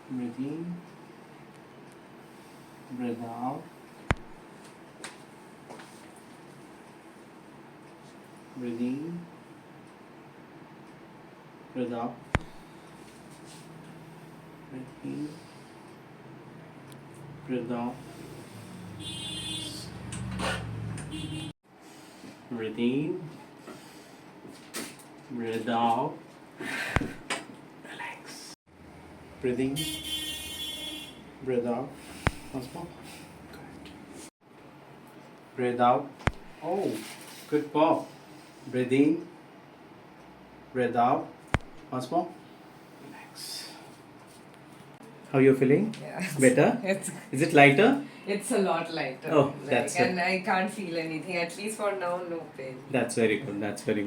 Breathe in. Breathe out. Breathe in. Breathe out. Breathe in. Breathe out. Breathe in. Breathe out. Relax. Breathe in. Breathe out. Once more. Good. Breathe out. Oh, good pop. Breathe in. Breathe out. Once more. Relax. How you feeling? Yeah. Better? It's Is it lighter? it's a lot lighter. Oh, that's and I can't feel anything. At least for now, no pain. That's very good. That's very good.